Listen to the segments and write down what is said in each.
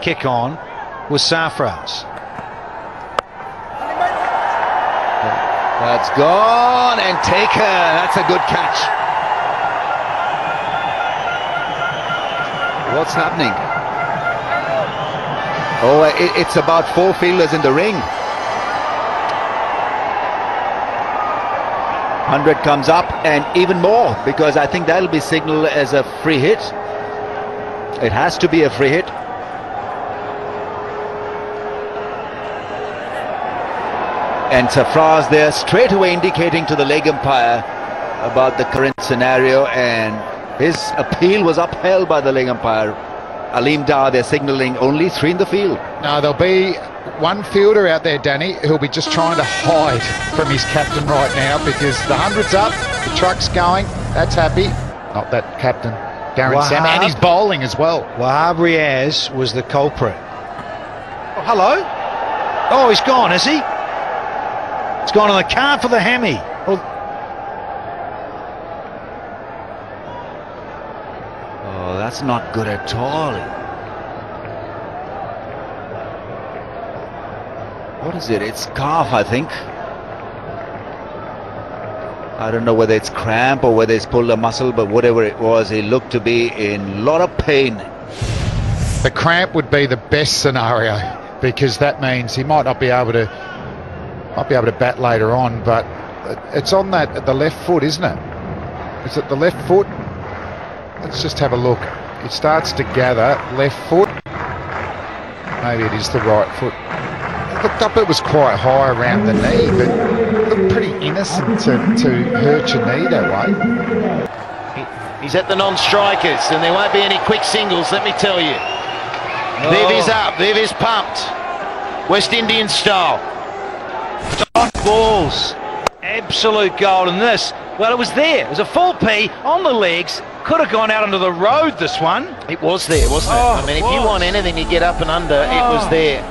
kick on was Sarfraz. That's gone and taken. That's a good catch. What's happening? Oh, it's about 4 fielders in the ring. 100 comes up and even more, because I think that'll be signaled as a free hit. It has to be a free hit. And Sarfraz there straight away indicating to the leg umpire about the current scenario, and his appeal was upheld by the leg umpire. Aleem Dar, they're signalling only 3 in the field. No, there'll be one fielder out there, Danny, who'll be just trying to hide from his captain right now, because the 100's up, the truck's going, that's happy. Not that captain, Darren Sammy, and he's bowling as well. Wahab Riaz was the culprit. Oh, hello? Oh, he's gone, is he? He's gone on the card for the hammy. Oh, that's not good at all. What is it? It's calf, I think. I don't know whether it's cramp or whether it's pulled a muscle, but whatever it was, he looked to be in a lot of pain. The cramp would be the best scenario, because that means he might not be able to bat later on, but it's on the left foot, isn't it? Is it the left foot? Let's just have a look. It starts to gather left foot. Maybe it is the right foot. It looked up, it was quite high around the knee, but it looked pretty innocent to hurt your knee that way. He's at the non-strikers, and there won't be any quick singles, let me tell you. Oh. Viv is up, Viv is pumped. West Indian style. dot balls. Absolute gold. And this, well, it was there. It was a full P on the legs. Could have gone out onto the road, this one. It was there, wasn't it? I mean, if you want anything to get up and under, it was there.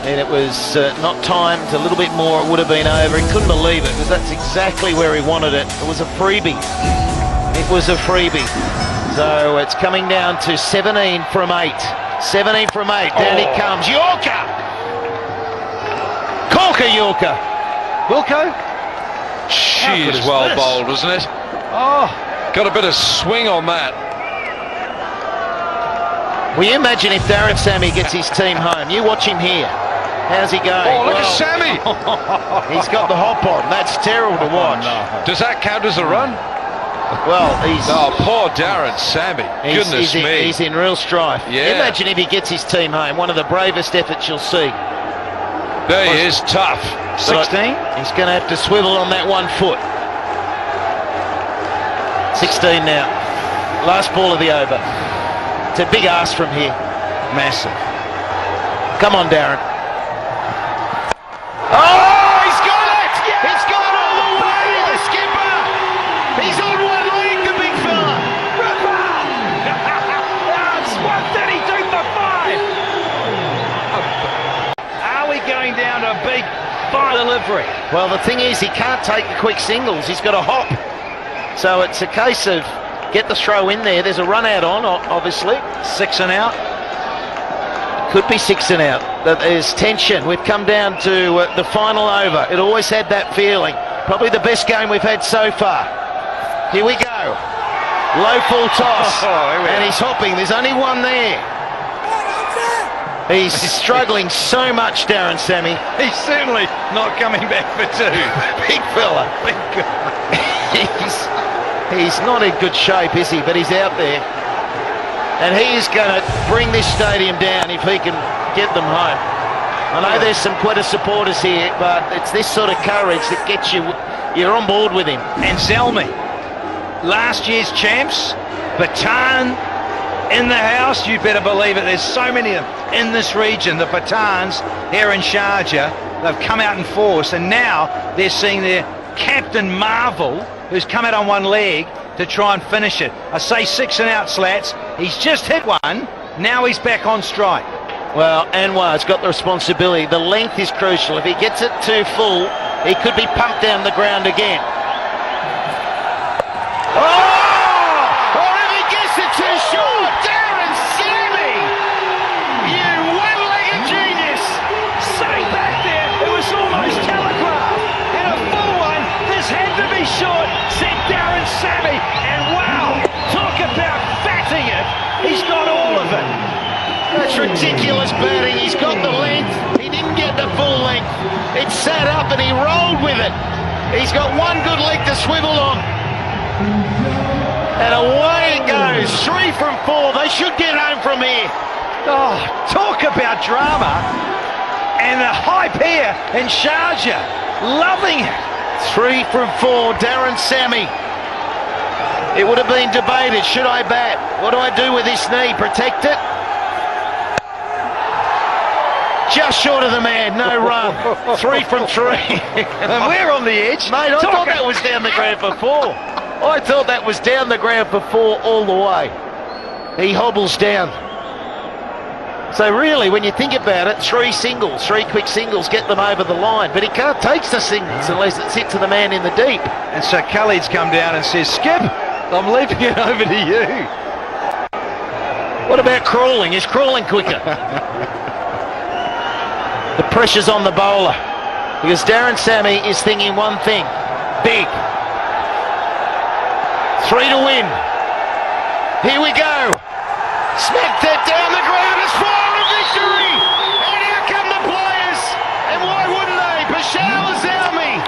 And it was not timed, a little bit more, it would have been over. He couldn't believe it, because that's exactly where he wanted it. It was a freebie. It was a freebie. So it's coming down to 17 from 8. 17 from 8. Down he comes. Yorker! Corker Yorker. Wilco? She is well bowled, isn't it? Oh. Got a bit of swing on that. Well, you imagine if Darren Sammy gets his team home. You watch him here. How's he going? Oh, look at Sammy! He's got the hop on. That's terrible to watch. Does that count as a run? Well, he's... Oh, poor Darren Sammy. Goodness me. He's in real strife. Yeah. Imagine if he gets his team home. One of the bravest efforts you'll see. He is tough. 16? He's going to have to swivel on that 1 foot. 16 now. Last ball of the over. It's a big ask from here. Massive. Come on, Darren. Oh, he's got it! He's gone all the way, the skipper! He's on one leg, the big fella! That's 132 for 5! Are we going down to a big fire delivery? Well, the thing is, he can't take the quick singles. He's got to hop. So it's a case of get the throw in there. There's a run out on, obviously. 6 and out. Could be 6 and out. But there's tension. We've come down to the final over. It always had that feeling. Probably the best game we've had so far. Here we go. Low full toss. And he's hopping. There's only one there. He's struggling so much, Darren Sammy. He's certainly not coming back for 2. Big fella. Big guy. He's not in good shape, is he? But he's out there. And he is going to bring this stadium down if he can get them home. I know there's some Quetta supporters here, but it's this sort of courage that gets you, you're on board with him. And Zalmi, last year's champs, Bataan in the house, you better believe it. There's so many of them in this region. The Patans here in Sharjah, they've come out in force, and now they're seeing their Captain Marvel, who's come out on one leg to try and finish it. I say 6 and out, Slats. He's just hit one. Now he's back on strike. Well, Anwar's got the responsibility. The length is crucial. If he gets it too full, he could be pumped down the ground again. Oh! Or if he gets it too short, Darren Sammy! You That's ridiculous batting. He's got the length. He didn't get the full length. It sat up and he rolled with it. He's got one good leg to swivel on. And away it goes. 3 from 4. They should get home from here. Oh, talk about drama. And the hype here in Sharjah. Loving it. 3 from 4. Darren, Sammy. It would have been debated. Should I bat? What do I do with this knee? Protect it? Just short of the man. No run. 3 from 3. And we're on the edge. Mate, I thought that was down the ground for 4. I thought that was down the ground for 4 all the way. He hobbles down. So really, when you think about it, 3 singles, 3 quick singles get them over the line. But he can't take the singles unless it's hit to the man in the deep. And so Khalid's come down and says, Skip, I'm leaving it over to you. What about crawling? Is crawling quicker? The pressure's on the bowler. Because Darren Sammy is thinking one thing. Big. 3 to win. Here we go. Smacked that down the ground. It's 4 a victory. And here come the players. And why wouldn't they? Peshawar Zalmi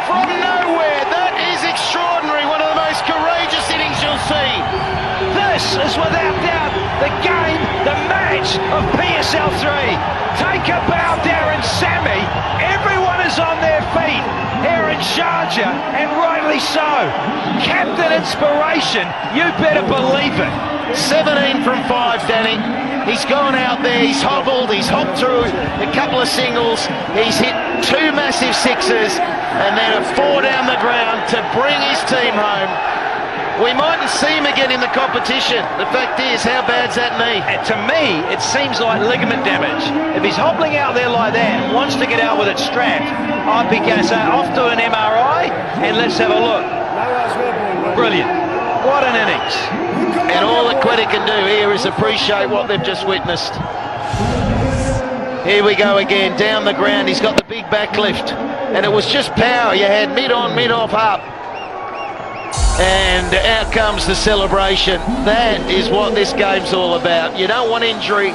from nowhere. That is extraordinary. One of the most courageous innings you'll see. This is without doubt the game, the match of PSL 3. Take a bow, Darren Sammy. Everyone is on their feet here in Sharjah, and rightly so. Captain inspiration, you better believe it. 17 from 5, Danny. He's gone out there, he's hobbled, he's hopped through a couple of singles, he's hit 2 massive sixes, and then a 4 down the ground to bring his team home. We mightn't see him again in the competition. The fact is, how bad's that knee? And to me, it seems like ligament damage. If he's hobbling out there like that and wants to get out with it strapped, I'd be going to say, off to an MRI, and let's have a look. Brilliant. What an innings. And all that Quetta can do here is appreciate what they've just witnessed. Here we go again, down the ground. He's got the big back lift. And it was just power. You had mid on, mid off, up. And out comes the celebration. That is what this game's all about. You don't want injury,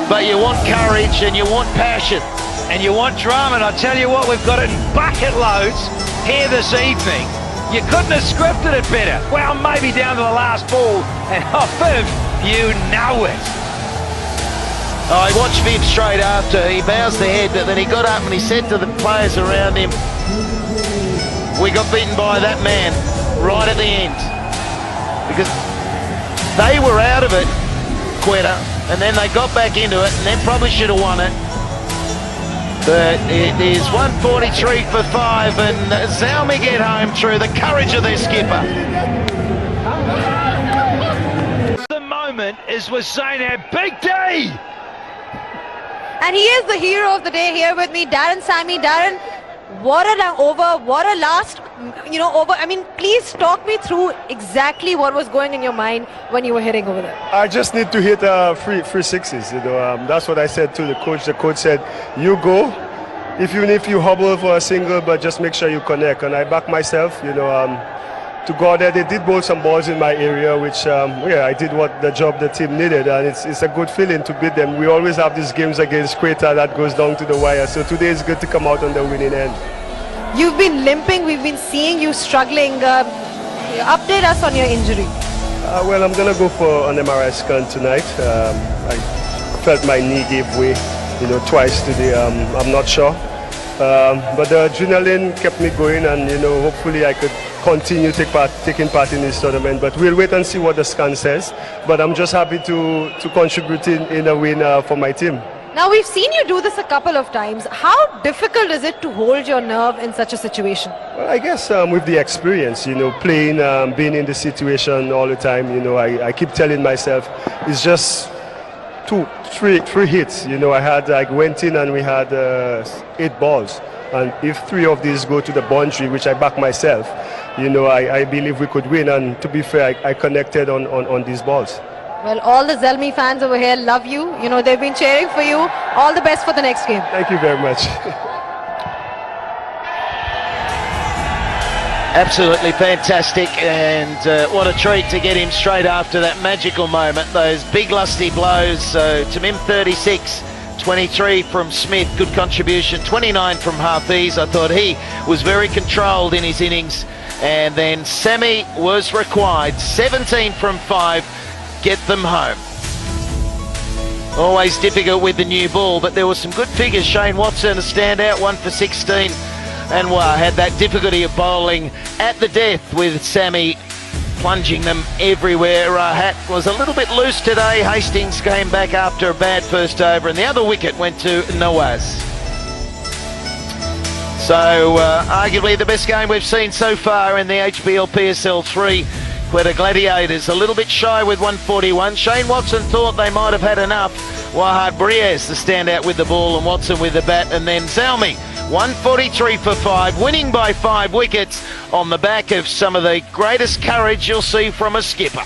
but you want courage and you want passion. And you want drama, and I tell you what, we've got it in bucket loads here this evening. You couldn't have scripted it better. Well, maybe down to the last ball, and off Viv, you know it. I watched Viv straight after. He bows the head, but then he got up and he said to the players around him, we got beaten by that man right at the end. Because they were out of it, Quetta, and then they got back into it, and then probably should have won it. But it is 143 for 5, and Zalmi get home through the courage of their skipper. The moment is with Zainab. Big day! And he is the hero of the day here with me, Darren Sammy. Darren, what an over, what a last, over. I mean, please talk me through exactly what was going in your mind when you were hitting over there. I just need to hit three sixes. That's what I said to the coach. The coach said, "You go, even if you hobble for a single, but just make sure you connect." And I back myself. To go there. They did bowl some balls in my area, which I did what the job the team needed, and it's a good feeling to beat them. We always have these games against Quetta that goes down to the wire. So today is good to come out on the winning end. You've been limping. We've been seeing you struggling. Update us on your injury. Well, I'm gonna go for an MRI scan tonight. I felt my knee gave way, twice today. I'm not sure, but the adrenaline kept me going, and hopefully I could continue taking part in this tournament. But we'll wait and see what the scan says. But I'm just happy to contribute in a win for my team. Now, we've seen you do this a couple of times. How difficult is it to hold your nerve in such a situation? Well, I guess with the experience, playing, being in the situation all the time, I keep telling myself it's just three hits. I went in and we had 8 balls. And if 3 of these go to the boundary, which I back myself, I believe we could win. And to be fair, I connected on these balls. Well, all the Zalmi fans over here love you. They've been cheering for you. All the best for the next game. Thank you very much. Absolutely fantastic, and what a treat to get him straight after that magical moment. Those big lusty blows. So Tamim 36, 23 from Smith, good contribution, 29 from Hafiz. I thought he was very controlled in his innings. And then Sammy was required, 17 from 5, get them home. Always difficult with the new ball, but there were some good figures. Shane Watson, a standout, 1 for 16. And had that difficulty of bowling at the death with Sammy plunging them everywhere. Hat was a little bit loose today. Hastings came back after a bad first over, and the other wicket went to Nawaz. So arguably the best game we've seen so far in the HBL PSL 3. Quetta Gladiators a little bit shy with 141. Shane Watson thought they might have had enough. Wahad Briez the standout with the ball, and Watson with the bat, and then Zalmi 143 for 5, winning by 5 wickets on the back of some of the greatest courage you'll see from a skipper.